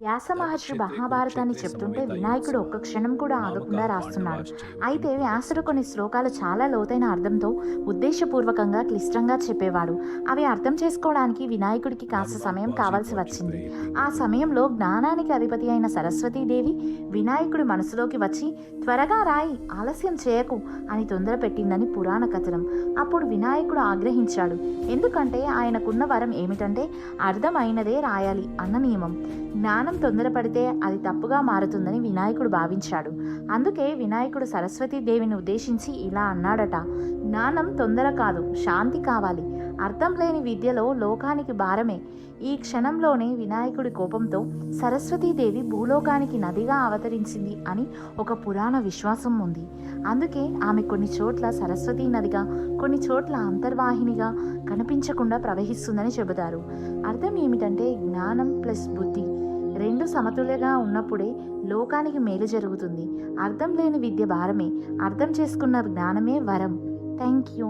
వ్యాస మహర్షి మహాభారతాన్ని చెప్తుంటే వినాయకుడు ఒక్క క్షణం కూడా ఆగకుండా రాస్తున్నాడు. అయితే వ్యాసుడు కొన్ని శ్లోకాలు చాలా లోతైన అర్థంతో ఉద్దేశపూర్వకంగా క్లిష్టంగా చెప్పేవాడు. అవి అర్థం చేసుకోవడానికి వినాయకుడికి కాస్త సమయం కావాల్సి వచ్చింది. ఆ సమయంలో జ్ఞానానికి అధిపతి అయిన సరస్వతీదేవి వినాయకుడి మనసులోకి వచ్చి త్వరగా రాయి, ఆలస్యం చేయకు అని తొందర పెట్టిందని పురాణ కథనం. అప్పుడు వినాయకుడు ఆగ్రహించాడు. ఎందుకంటే ఆయనకున్న వరం ఏమిటంటే అర్థమైనదే రాయాలి అన్న నియమం. జ్ఞానం తొందరపడితే అది తప్పుగా మారుతుందని వినాయకుడు భావించాడు. అందుకే వినాయకుడు సరస్వతీదేవిని ఉద్దేశించి ఇలా అన్నాడట: జ్ఞానం తొందర కాదు, శాంతి కావాలి. అర్థం లేని విద్యలో లోకానికి భారమే. ఈ క్షణంలోనే వినాయకుడి కోపంతో సరస్వతీదేవి భూలోకానికి నదిగా అవతరించింది అని ఒక పురాణ విశ్వాసం ఉంది. అందుకే ఆమె కొన్ని చోట్ల సరస్వతీ నదిగా, కొన్ని చోట్ల అంతర్వాహినిగా కనిపించకుండా ప్రవహిస్తుందని చెబుతారు. అర్థం ఏమిటంటే జ్ఞానం ప్లస్ బుద్ధి రెండు సమతుల్యంగా ఉన్నప్పుడే లోకానికి మేలు జరుగుతుంది. అర్థం లేని విద్య భారమే, అర్థం చేసుకున్న జ్ఞానమే వరం. Thank you.